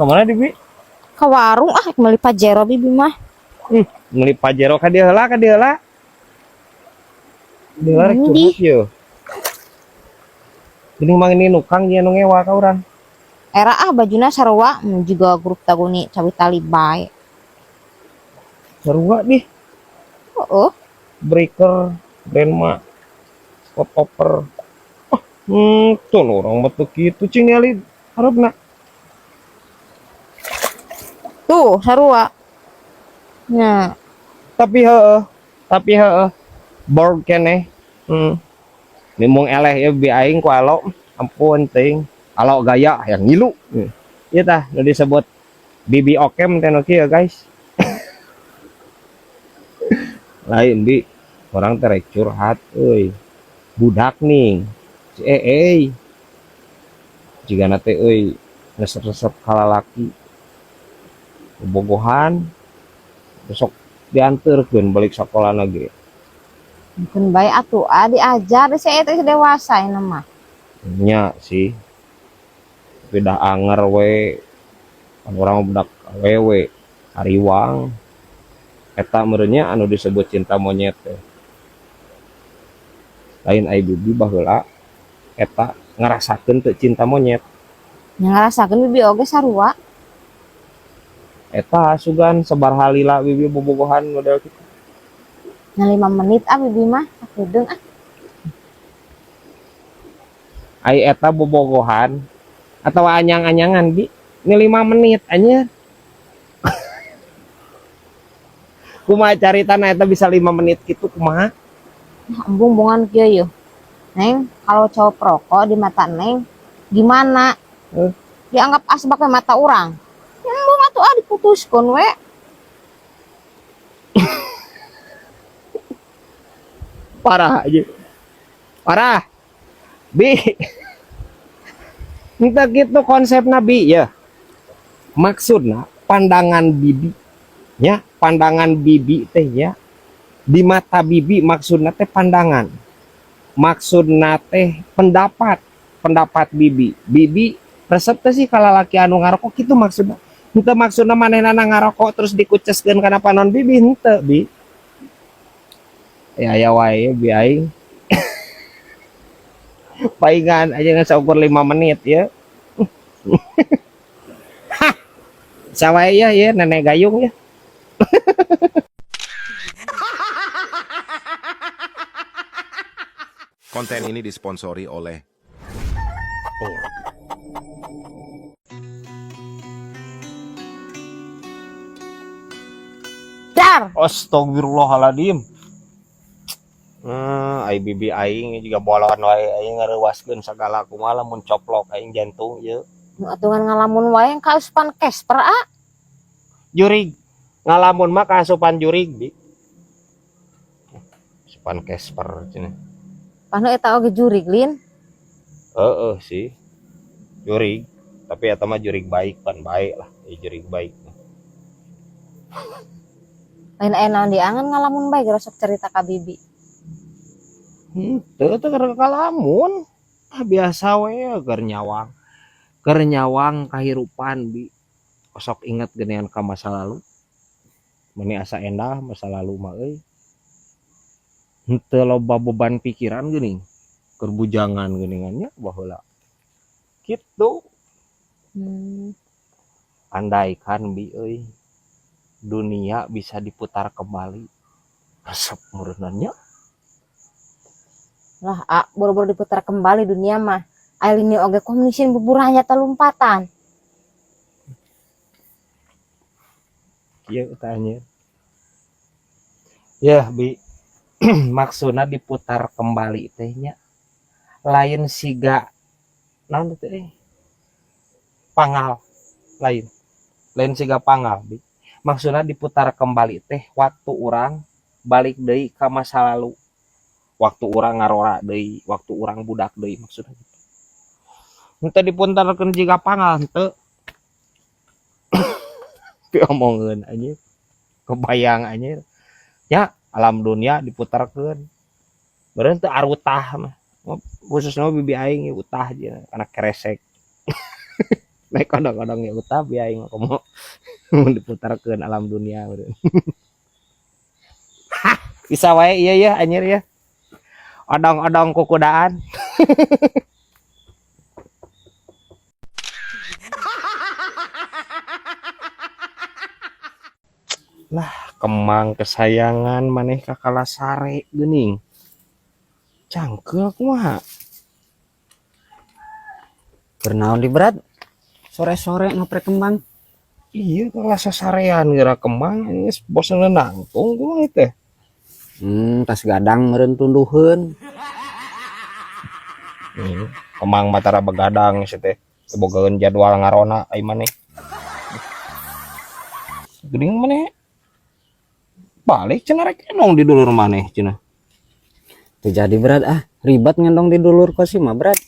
Kemana di Bi? Ke warung meuli Pajero bibi mah. Meuli Pajero ka dieu heula rek curhat ye. Geuning mah ini nukang nya nu ngewa ka urang. Era bajuna sarua juga grup taguni cawi tali bae. Sarua dih. Heeh. Breaker, Brandma, Stopper. Tuh orang betul gitu cing ngali harapna. Tuh sarua. Nah, tapi heueuh. Board keneh. Nimung eleh ya bi aing ku alo. Ampun teuing. Alo gaya yang ngilu. Ieu tah nu disebut bibi okem teh nu kieu guys. Lain di orang teh rek curhat euy. Budak nih. Jika nate euy resep-resep kalalaki. Bobogohan besok diantarkeun balik sekolah lagi. mungkin bae atuh diajar deh saya teh dewasa ini mah. Nya sih. Beda anger we. Orang budak wewe hariwang. Eta merenya anu disebut cinta monyet teh. Lain ai bibi baheula eta ngarasakeun teu cinta monyet. Ngarasakeun bibi oge sarua. Eta sugan sebar halila bibi bobogohan model kitu. Nah 5 menit bibi mah sakedeung Ai eta bobogohan atau anyang-anyangan bi ini 5 menit anjir. Kumaha caritana eta bisa 5 menit gitu kumaha? embung bongan kieu yeuh. Neng, kalau cowok perokok di mata Neng gimana? Dianggap asbak we mata orang. Embung atuh diputuskeun we. Parah aja. Parah. Bi. Entah gitu konsep Nabi ya. Maksudnya pandangan bibi. Ya, pandangan bibi teh ya. Di mata bibi maksudnya teh pandangan. Maksudnya teh pendapat bibi. Bibi resep teh sih kalau laki anu ngarokok itu maksudnya. Henteu maksudna manehna ngarokok terus dikuceskeun kana panon bibi henteu bi. Ya wae bi aing. Paingan aja nggak seukur 5 menit ya. Sawae ya nenek gayung ya. Konten ini disponsori oleh Org. Dar. Astagfirullahaladzim. Ai bibi aing juga bolon wae aing ngareuwaskeun sagala kumaha lamun coplok aing jantung ieu. Atuh ngalamun wae kauspan Casper Jurig. Ngalamun mah kaasupan jurig bi. Asupan Casper cenah. Panu eta oge jurig lin. Heeh sih. Jurig, tapi eta mah jurig baik pan baik lah, jurig baik. Lain aya naon diangan ngalamun bae geus sok cerita ka bibi. Teu kalamun. Biasa we keur nyawang kahirupan bi. Sok inget genean ka masa lalu. Meni asa endah masa lalu mah euy. Henteu loba beban pikiran geuning. Keur bujangan geuningannya baheula. Kitu. Andaikan bi euy. Dunia bisa diputar kembali. Resep meureunannya. Lah boro-boro diputar kembali dunia mah. Ailini oge komunisin buburanya telumpatan. Kieu tanya. Ya bi. Maksudna diputar kembali teh nya. Lain siga naon teh pangal lain siga pangal bi. Maksudna diputar kembali teh waktu orang balik deui ka masa lalu. Waktu orang ngarora deui, waktu orang budak deui maksudna gitu. Henteu dipuntarkeun jiga pangal henteu. Diomongkeun anjir. Kebayang anjir. Ya, alam dunia diputarkeun. Beureun teu arutah mah. Khususnya bibi aing utah aja anak keresek. naik kodong-kodong ya utah biar aing komo mau diputarkeun alam dunia beureun. Bisa wae iya ya anjir ya. Odong-odong kukudaan. Lah kemang kesayangan maneh kakala sare geuning. Cangkel kumaha? Bernaon di berat sore-sore ngoprek kembang. Iya kalau sasarean geura kemang geus bosen nangtung kumaha teh. Tas gadang meureun tunduheun. Kemang matara begadang sih teh. Bogaeun jadwal ngarona ai maneh. Geuning maneh. Balik cenah rek enong di dulur maneh cenah. Teu jadi berat ribet ngendong di dulur kosim mah berat.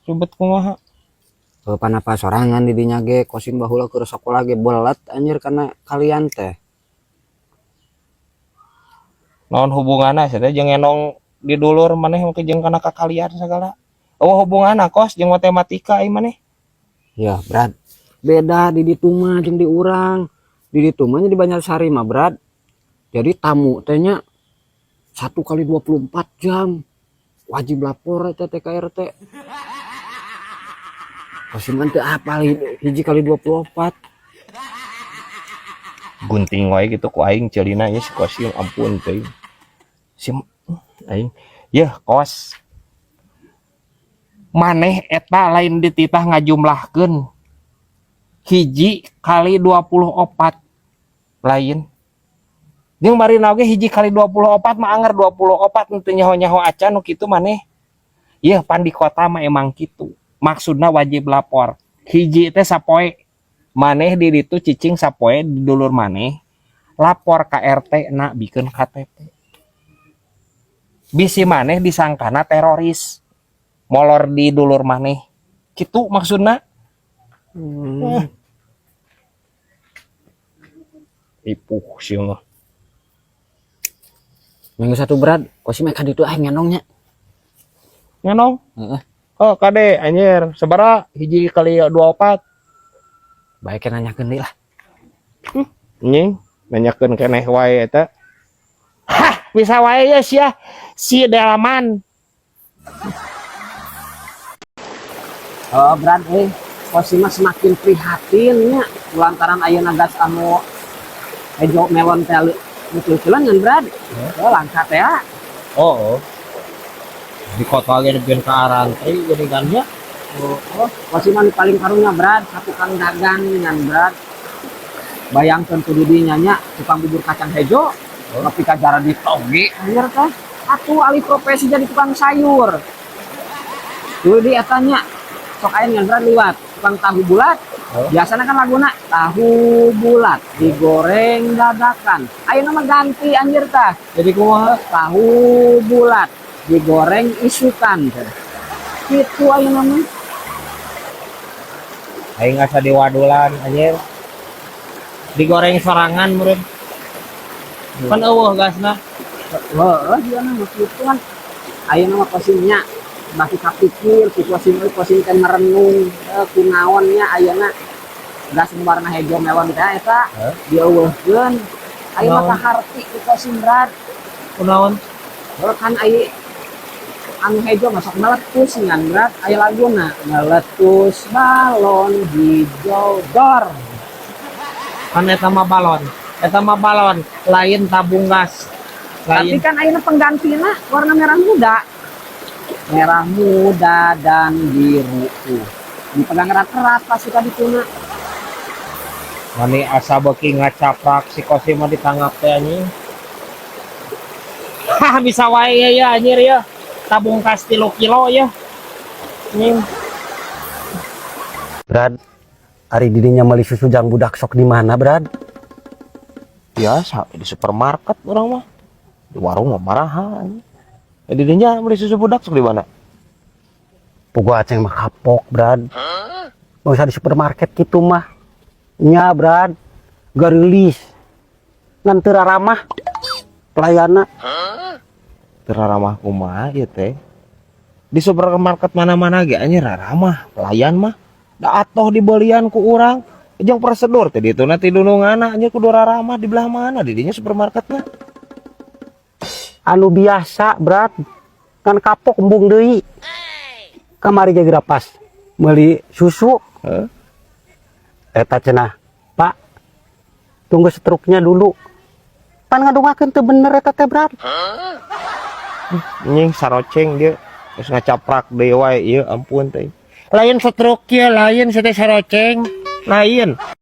Ribet kumaha? Panapa sorangan di dinya ge kosim baheula keur sakola ge belet anjir karena kalian teh. Naon hubunganna sih teh jeung enong di dulur maneh make jeung kana kakalian sagala. Oh hubunganna kos jeung matematika ai maneh. Ya berat. Beda di ditu mah jeung di urang. Di ditu mah di Banjarsari mah berat. Jadi tamu teh nya 1 kali 24 jam. Wajib lapor eta teh ka RT. Kosim teh apal hiji kali 24. Gunting wae gitu ku aing ceulina ya si kosim ampun teh. Sim aing yeuh kos. Maneh eta lain dititah ngajumlahkeun. Hiji kali 24 lain. Jeung marina oge hiji kali 24 mah anger 24 teu nyaho-nyaho acan nu kitu maneh. Ieu pan di kota mah emang kitu. Maksudna wajib lapor. Hiji teh sapoe. Maneh di ditu cicing sapoe di dulur maneh. Lapor ka RT na bikeun KTP. Bisi maneh disangkana teroris. Molor di dulur maneh. Kitu maksudna. Ipuh sih mah. Minggu satu berat, kosim ka ditu ngenongnya. Ngenong? Heeh. Oh kade anjir, sabaraha hiji kali 24. Baik nanyakeun deui lah. Nying, nanyakeun keneh wae eta. Hah, bisa wae ya sia. Si dalaman. Oh berat kosim mah semakin prihatin nya lantaran ayeuna gas anu ejo melon teh lucu-lucuan ngan berat. Oh langka teh. Oh. Di kota ge dipieun ka arantai jadi kan ya. Kosim mah paling karunya berat satu kang dagang ngan berat. Bayangkeun ku didinya nya tukang bubur kacang hejo. Tapi kajara di toge anjir teh. Atuh alih profesi jadi tukang sayur. Tuh di etanya sok aya ngan berat liwat tukang tahu bulat. Biasanya kan laguna tahu bulat digoreng dadakan. Ayeuna mah ganti anjir tah. Jadi kumaha? Tahu bulat digoreng isukan teh. Kitu ayeuna mah. Aing asa diwadulan anjir. Digoreng sorangan meureun. Kan eueuh gasna. Heeh, ieu mah kitu kan. Ayeuna mah kosimnya baki kapikir kosim teh merenung kunaon nya ayeuna gas warna hejo melon teh eta dieuweuhkeun ayeuna kaharti ku kosim berat Kunaon? kan aya anu hejo masuk meletus ngan berat aya laguna meletus balon hijau dor Kan eta mah balon. Eta mah balon, lain tabung gas. tapi kan ayeuna penggantina warna merah muda dan biru dipegang erat-erat pas suka dituna. Mani asa beuki ngacaprak si kosim mah ditangap teh anjing. Hah bisa wae ya anjir ya. Tabung gas 3 kilo ya. Anjing. Brad, ari didinya meuli susu jang budak sok di mana, Brad? Biasa di supermarket orang mah. Di warung mah marahan. Di dinya beli susu budak sok di mana? Pugu aceng mah kapok, Brad. Nggak usah di supermarket gitu mah. Nya, Brad. Garilis. Ngan teu ramah. Pelayana. Teu ramah kumaha ieu teh? Di supermarket mana-mana ge anjir ramah, pelayan mah. da atoh dibelian ku urang jeung prosedur teh ditu nanti dunungana nya kudu raramah di belah mana di dinya supermarketna. Anu biasa berat kan kapok embung deui kamari ge pas meuli susu eta cenah Pak tunggu setruknya dulu pan ngadungakeun teu bener eta teh berat Nying saroceng dia geus ngacaprak deui wae ieu ampun teh lain setruk kieu lain teh saroceng lain